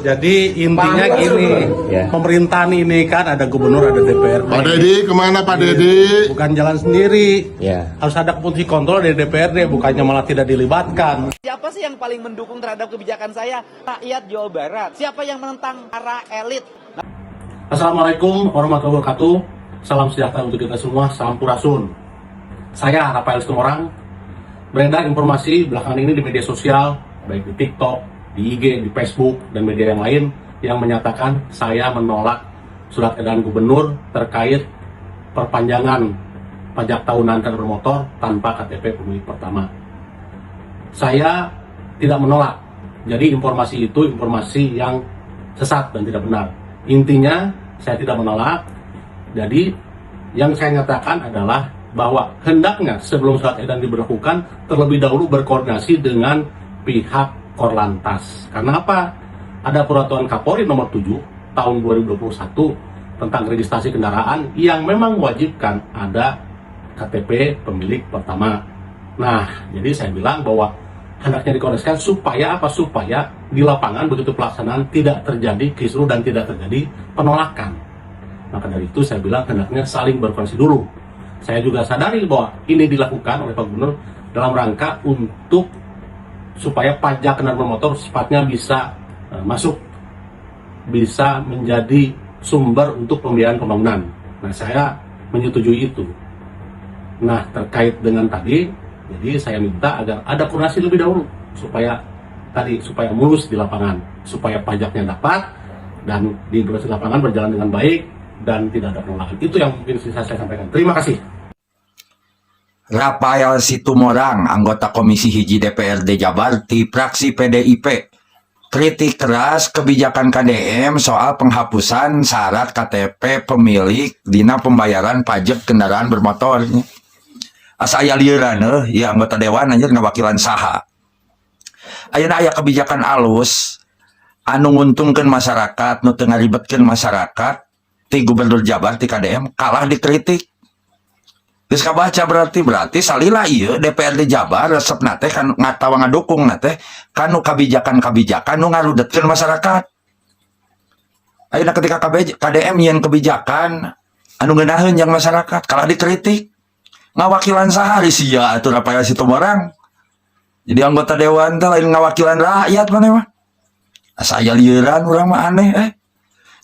Jadi intinya gini, pemerintahan ini kan ada gubernur, ada DPRD. Pak Dedi, kemana Pak Dedi? Bukan jalan sendiri. Harus ada fungsi kontrol dari DPRD, bukannya malah tidak dilibatkan. Siapa sih yang paling mendukung terhadap kebijakan saya? Rakyat Jawa Barat. Siapa yang menentang para elit? Assalamualaikum warahmatullahi wabarakatuh. Salam sejahtera untuk kita semua, sampurasun. Saya Rafael Situmorang. Beredar informasi belakangan ini di media sosial, baik di TikTok, di IG, di Facebook, dan media yang lain yang menyatakan saya menolak surat edaran gubernur terkait perpanjangan pajak tahunan kendaraan bermotor tanpa KTP pemilik pertama. Saya tidak menolak. Jadi informasi itu informasi yang sesat dan tidak benar. Intinya saya tidak menolak. Jadi yang saya nyatakan adalah bahwa hendaknya sebelum surat edaran diberlakukan terlebih dahulu berkoordinasi dengan pihak Korlantas. Karena apa? Ada peraturan Kapolri nomor 7 tahun 2021 tentang registrasi kendaraan yang memang mewajibkan ada KTP pemilik pertama. Nah, jadi saya bilang bahwa hendaknya dikoordinasikan supaya apa? Supaya di lapangan begitu pelaksanaan tidak terjadi kisruh dan tidak terjadi penolakan. Maka dari itu saya bilang hendaknya saling berkoordinasi dulu. Saya juga sadari bahwa ini dilakukan oleh Pak Gubernur dalam rangka untuk supaya pajak kendaraan bermotor sifatnya bisa masuk, bisa menjadi sumber untuk pembiayaan pembangunan. Nah, saya menyetujui itu. Nah, terkait dengan tadi, jadi saya minta agar ada koordinasi lebih dahulu supaya mulus di lapangan, supaya pajaknya dapat dan di lapangan berjalan dengan baik dan tidak ada penolakan. Itu yang mungkin bisa saya sampaikan. Terima kasih. Rafael Situmorang, anggota Komisi Hiji DPRD Jabar di fraksi PDIP, kritik keras kebijakan KDM soal penghapusan syarat KTP pemilik dina pembayaran pajak kendaraan bermotor. Asa aya lieuran ya anggota dewan anjir ngawakilan saha. Ayeuna aya kebijakan alus anu nguntungkeun masyarakat, nu teu ngaribetkeun masyarakat, ti Gubernur Jabar ti KDM kalah dikritik. Geus kabaca berarti salila ieu DPRD Jabar resep nate kan ngatawa ngadukung nate kanu kebijakan-kebijakan nu ngarudetkeun masyarakat. Ayeuna ketika KDM nyeun kebijakan anu ngeunaheun jeung masyarakat kalah dikritik. Ngawakilan saha sia atuh Rafael Situmorang. Jadi anggota dewan teh lain ngawakilan rakyat maneh mah. Asa aya lieuran urang mah aneh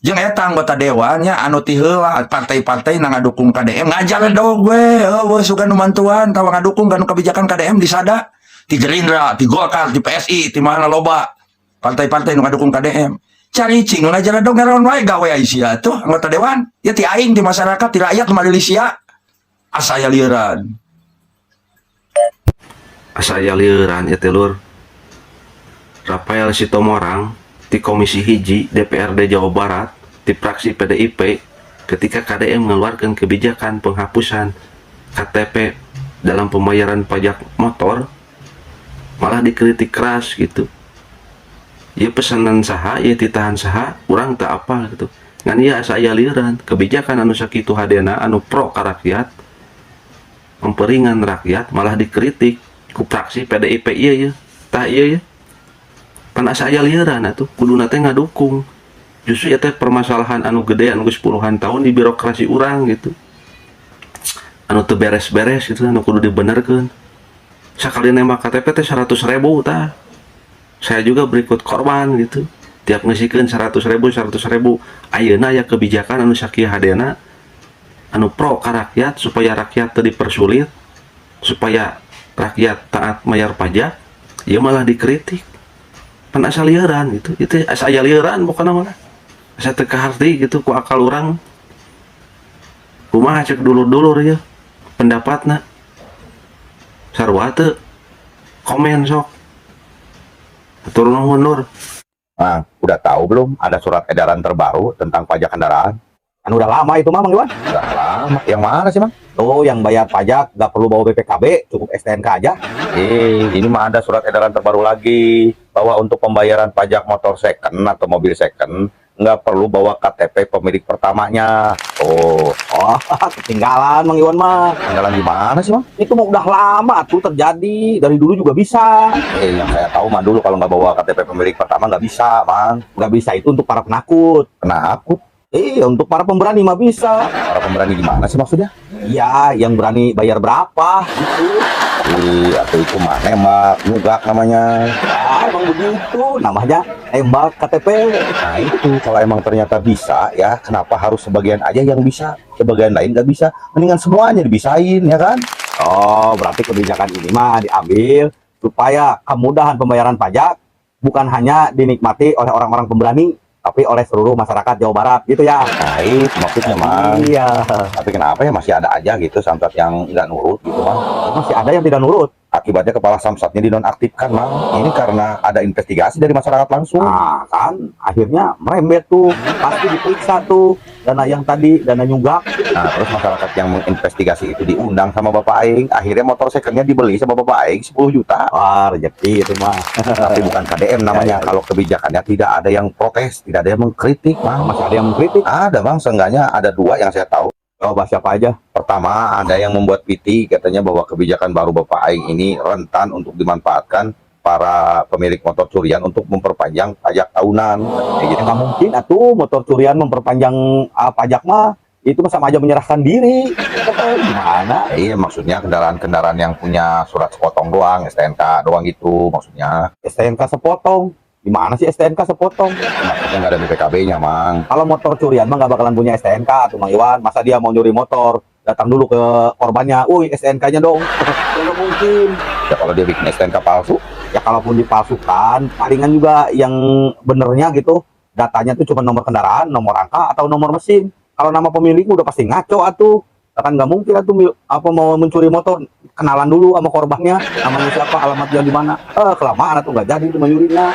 jeung eta anggota dewannya anu ti heula partai-partai na ngadukung KDM ngajar dong we sugan nu mantuan tawa ngadukung kanu kebijakan KDM di sada ti Gerindra, ti Golkar, ti PSI, ti mana loba partai-partai nu ngadukung KDM caricing ngajar dong ngaron wae gawe sia tuh anggota dewan ya ti aing di masyarakat ti rakyat mali sia asa aya lieuran ya telur Rafael Situmorang di Komisi Hiji DPRD Jawa Barat di fraksi PDIP ketika KDM mengeluarkan kebijakan penghapusan KTP dalam pembayaran pajak motor malah dikritik keras gitu. Ya pesanan saha, ya ditahan saha, urang tak apa gitu. Ngan iya asa aya lieuran kebijakan anu sakitu hadena anu pro ka rakyat, memperingan rakyat malah dikritik ku fraksi PDIP ieu tah ieu pan asa aya lieuran atuh kuduna teh ngadukung. Justru eta permasalahan anu gede anu geus puluhan tahun di birokrasi urang gitu. Anu teu beres-beres gitu anu kudu dibenerkeun. Sakali nembak KTP teh 100.000 tah. Saya juga berikut korban gitu. Tiap ngasihkeun 100.000 ayeuna aya kebijakan anu sakieu hadena anu pro ka rakyat supaya rakyat teu dipersulit, supaya rakyat taat mayar pajak, ieu malah dikritik. Pan asa lieuran gitu, itu asa aya lieuran bukan mana asa teu kaharti gitu ku akal urang. Kumaha cek dulur-dulur ya pendapatna sarua teu komen sok turun nuhun Nur. Nah, udah tahu belum ada surat edaran terbaru tentang pajak kendaraan? Kan udah lama itu Mang Iwan. Udah lama. Yang mana sih Mang? Oh, yang bayar pajak nggak perlu bawa BPKB, cukup STNK aja. Ini mah ada surat edaran terbaru lagi bahwa untuk pembayaran pajak motor second atau mobil second nggak perlu bawa KTP pemilik pertamanya. Oh, Wah, ketinggalan Mang Iwan mah. Ketinggalan gimana sih, Mang? Itu mah udah lama tuh terjadi, dari dulu juga bisa. Yang saya tahu mah dulu kalau nggak bawa KTP pemilik pertama nggak bisa, Mang. Nggak bisa itu untuk para penakut. Penakut. Iya, untuk para pemberani mah bisa. Para pemberani gimana sih maksudnya? Iya, yang berani bayar berapa gitu. Atau itu mah nembak, nugak namanya. Ya, emang begitu, namanya tembak KTP. Nah itu kalau emang ternyata bisa ya, kenapa harus sebagian aja yang bisa, sebagian lain nggak bisa? Mendingan semuanya dibisain ya kan? Oh, berarti kebijakan ini mah diambil supaya kemudahan pembayaran pajak bukan hanya dinikmati oleh orang-orang pemberani, tapi oleh seluruh masyarakat Jawa Barat gitu ya. Nah itu maksudnya, Mang. Iya, Tapi kenapa ya masih ada aja gitu samsat yang nggak nurut gitu, Mang? masih ada yang tidak nurut. Akibatnya kepala samsatnya dinonaktifkan, Mang. Ini karena ada investigasi dari masyarakat langsung. Nah, kan akhirnya merembet tuh, pasti diperiksa tuh dana yang tadi, dana nyunggak. Nah, terus masyarakat yang menginvestigasi itu diundang sama Bapak Aing. Akhirnya motor secondnya dibeli sama Bapak Aing 10 juta. Wah, rezeki itu mah. Tapi bukan KDM namanya. Ya. Kalau kebijakannya tidak ada yang protes, tidak ada yang mengkritik, Mang. Masih ada yang mengkritik. Ada, Bang. Seenggaknya ada 2 yang saya tahu. Coba siapa aja? Pertama, ada yang membuat PT katanya bahwa kebijakan baru Bapak Aing ini rentan untuk dimanfaatkan para pemilik motor curian untuk memperpanjang pajak tahunan. Kayak gitu. Nggak mungkin atuh motor curian memperpanjang pajak mah. Itu mah sama aja menyerahkan diri. Gimana? Iya, maksudnya kendaraan-kendaraan yang punya surat sepotong doang, STNK doang gitu maksudnya. STNK sepotong. Gimana sih STNK sepotong? Maksudnya nggak ada BPKB-nya, Mang. Kalau motor curian mah nggak bakalan punya STNK tuh Mang Iwan. Masa dia mau nyuri motor, datang dulu ke korbannya, "Uy, STNK-nya dong." Nggak mungkin. Ya kalau dia bikin STNK palsu, Ya kalaupun dipalsukan, palingan juga yang benernya gitu, datanya tuh cuma nomor kendaraan, nomor angka, atau nomor mesin. Kalau nama pemilik udah pasti ngaco atuh. Kan nggak mungkin atuh mau mencuri motor, kenalan dulu sama korbannya, namanya siapa, alamatnya di mana. Kelamaan atuh nggak jadi itu menyurinya.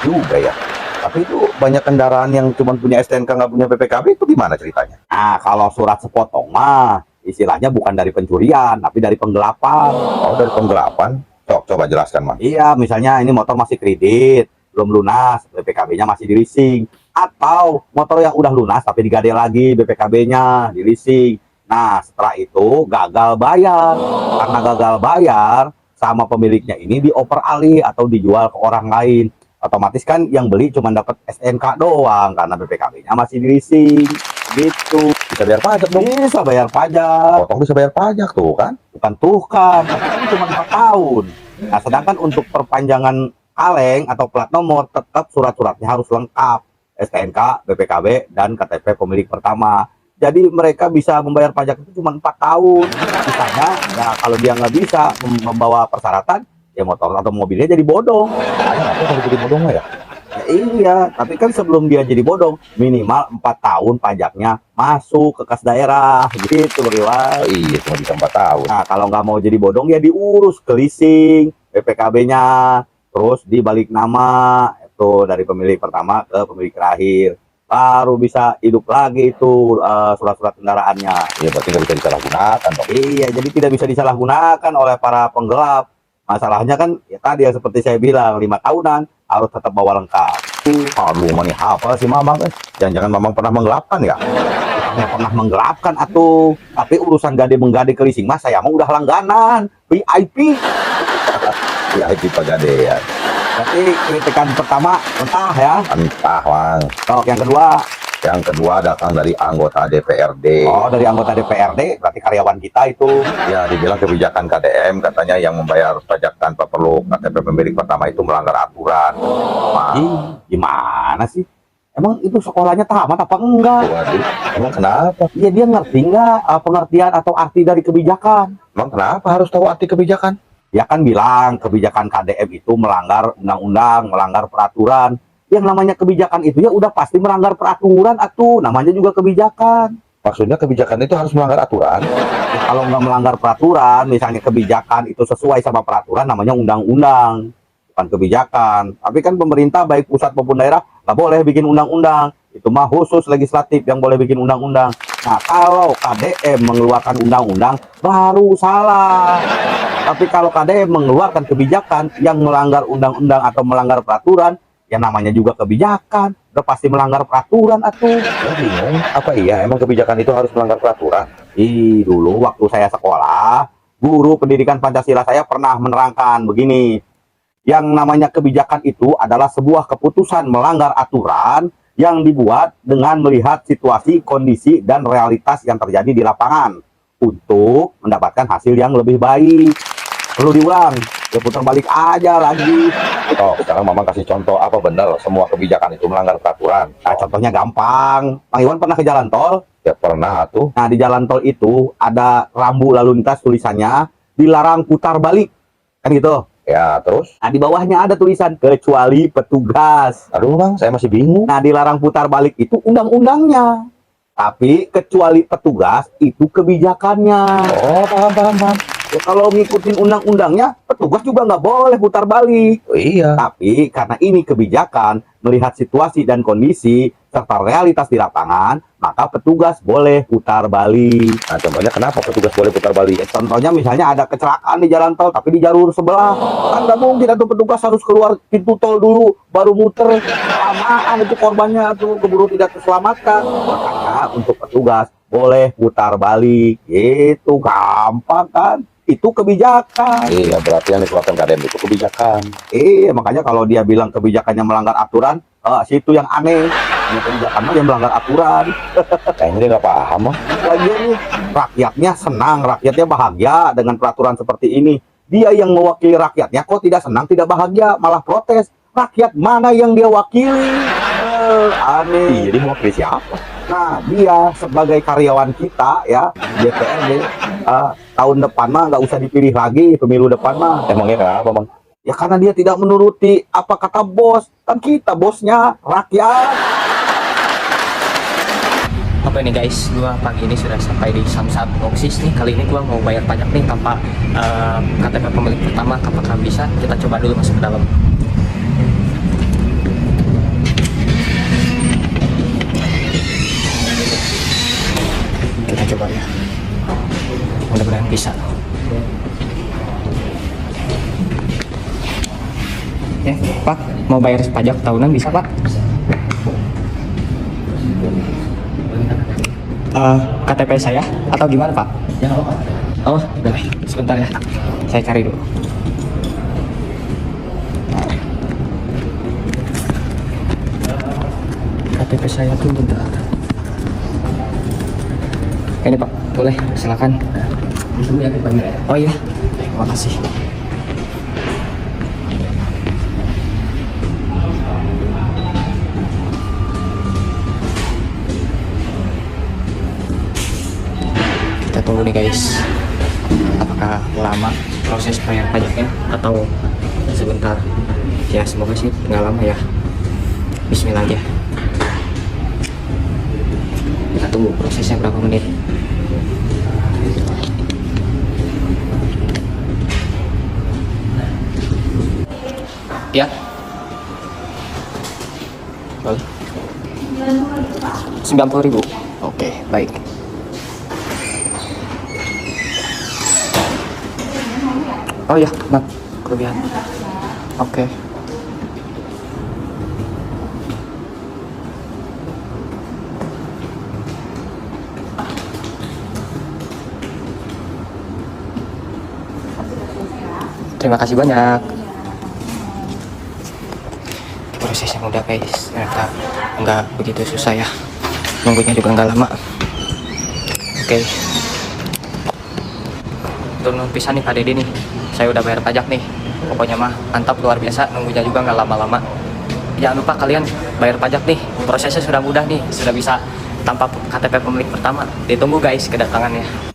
juga ya. Tapi itu banyak kendaraan yang cuma punya STNK nggak punya BPKB, itu gimana ceritanya? Nah, kalau surat sepotong mah istilahnya bukan dari pencurian, tapi dari penggelapan. Oh, dari penggelapan? Coba jelaskan, Mang. Iya, misalnya ini motor masih kredit, belum lunas, BPKB-nya masih di leasing. Atau motor yang udah lunas tapi digade lagi BPKB-nya, di leasing. Nah, setelah itu gagal bayar. Karena gagal bayar, sama pemiliknya ini dioper alih atau dijual ke orang lain. Otomatis kan yang beli cuma dapat STNK doang karena BPKB-nya masih di leasing. Gitu. Bisa bayar pajak dong. Bisa bayar pajak. Potong bisa bayar pajak tuh kan? Bukan tuh kan, tapi cuma 4 tahun. Nah, sedangkan untuk perpanjangan kaleng atau plat nomor tetap surat-suratnya harus lengkap. STNK, BPKB, dan KTP pemilik pertama. Jadi mereka bisa membayar pajak itu cuma 4 tahun. Misalnya, ya kalau dia nggak bisa membawa persyaratan, ya motor atau mobilnya jadi bodong. Apa kalau jadi bodong ya? Ya, iya, tapi kan sebelum dia jadi bodong, minimal 4 tahun pajaknya masuk ke kas daerah. Gitu, Bang Iwan. Oh, iya, cuma bisa 4 tahun. Nah, kalau nggak mau jadi bodong, ya diurus ke leasing, BPKB-nya, terus dibalik nama, itu dari pemilik pertama ke pemilik terakhir. Baru bisa hidup lagi itu surat-surat kendaraannya. Iya, berarti nggak bisa disalahgunakan dong. Iya, jadi tidak bisa disalahgunakan oleh para penggelap. Masalahnya kan, ya tadi yang seperti saya bilang, 5 tahunan harus tetap bawa lengkap. Aduh, mana apa sih Mamang? Jangan-jangan Mamang pernah menggelapkan ya? Saya pernah menggelapkan atuh, tapi urusan gade menggade ke leasing mas saya mah udah langganan, VIP. Ya, itu pegadaian. Tapi kritikan pertama mentah ya. Entah, Mang. Kalau yang kedua, Yang kedua datang dari anggota DPRD. oh dari anggota DPRD, berarti karyawan kita itu. Ya, dibilang kebijakan KDM katanya yang membayar pajak tanpa perlu KTP pemilik pertama itu melanggar aturan. Mang. Ih, gimana sih? Emang itu sekolahnya tamat apa enggak? Waduh, emang kenapa? Iya, dia ngerti nggak pengertian atau arti dari kebijakan? Emang kenapa harus tahu arti kebijakan? Ya kan bilang kebijakan KDM itu melanggar undang-undang, melanggar peraturan. Yang namanya kebijakan itu ya udah pasti melanggar peraturan atuh, namanya juga kebijakan. Maksudnya kebijakan itu harus melanggar aturan? Ya, kalau nggak melanggar peraturan, misalnya kebijakan itu sesuai sama peraturan, namanya undang-undang, bukan kebijakan. Tapi kan pemerintah baik pusat maupun daerah nggak boleh bikin undang-undang. Itu mah khusus legislatif yang boleh bikin undang-undang. Nah, kalau KDM mengeluarkan undang-undang, baru salah. Tapi kalau KDM mengeluarkan kebijakan yang melanggar undang-undang atau melanggar peraturan, Ya namanya juga kebijakan, udah pasti melanggar peraturan atuh. Saya bingung, apa iya emang kebijakan itu harus melanggar peraturan? Dulu waktu saya sekolah, guru pendidikan Pancasila saya pernah menerangkan begini. Yang namanya kebijakan itu adalah sebuah keputusan melanggar aturan yang dibuat dengan melihat situasi, kondisi, dan realitas yang terjadi di lapangan untuk mendapatkan hasil yang lebih baik. Perlu diulang, ya putar balik aja lagi. Oh, sekarang Mamang kasih contoh apa benar semua kebijakan itu melanggar peraturan? Nah, contohnya gampang. Mang Iwan pernah ke jalan tol? Ya pernah tuh. Nah, di jalan tol itu ada rambu lalu lintas tulisannya dilarang putar balik. Kan gitu. Ya terus? Nah, di bawahnya ada tulisan kecuali petugas. Aduh Bang, saya masih bingung. Nah, dilarang putar balik itu undang-undangnya. Tapi kecuali petugas itu kebijakannya. Oh, paham. Ya, kalau ngikutin undang-undangnya, petugas juga nggak boleh putar balik. Oh, iya. Tapi karena ini kebijakan, melihat situasi dan kondisi, serta realitas di lapangan, maka petugas boleh putar balik. Nah, contohnya kenapa petugas boleh putar balik? Contohnya misalnya ada kecelakaan di jalan tol, tapi di jalur sebelah. Kan nggak mungkin itu petugas harus keluar pintu tol dulu, baru muter. Kelamaan itu korbannya tuh keburu tidak terselamatkan. Makanya untuk petugas boleh putar balik. Itu gampang kan? Itu kebijakan. Iya, berarti yang dikeluarkan KDM itu kebijakan. Makanya kalau dia bilang kebijakannya melanggar aturan, situ yang aneh. Ini kebijakan yang melanggar aturan. Kayaknya dia nggak paham, Bang. Lagian nih, rakyatnya senang, rakyatnya bahagia dengan peraturan seperti ini. Dia yang mewakili rakyatnya kok tidak senang, tidak bahagia, malah protes. Rakyat mana yang dia wakili? Aneh. Iya, dia mau pilih siapa? Nah, dia sebagai karyawan kita ya, DPRD, tahun depan mah nggak usah dipilih lagi, pemilu depan mah. Emangnya kenapa, Bang? Ya karena dia tidak menuruti apa kata bos. Kan kita bosnya rakyat. Apa ini guys, gua pagi ini sudah sampai di Samsat Oksis nih. Kali ini gua mau bayar pajak nih tanpa KTP pemilik pertama. Apakah bisa? Kita coba dulu masuk ke dalam. Kita coba ya, mudah-mudahan bisa. Ya, Pak, mau bayar pajak tahunan bisa, Pak? KTP saya atau gimana, Pak? Ya, oh, udah, sebentar ya, saya cari dulu. KTP saya tuh bentar. Ini Pak, boleh, silakan. Oh iya, terima kasih. Kita tunggu nih guys, apakah lama proses bayar pajaknya atau sebentar? Ya semoga sih nggak lama ya. Bismillah aja. Kita tunggu prosesnya berapa menit. Ya. Boleh. 90.000. Oke, baik. Oh ya, maaf, kelebihan. Oke. Terima kasih banyak. Prosesnya mudah guys, ternyata nggak begitu susah ya. Nunggunya juga nggak lama. Oke. Turun pisan nih Pak Dede nih. Saya udah bayar pajak nih. Pokoknya mah mantap, luar biasa. Nunggunya juga nggak lama-lama. Jangan lupa kalian bayar pajak nih. Prosesnya sudah mudah nih. Sudah bisa tanpa KTP pemilik pertama. Ditunggu guys kedatangannya.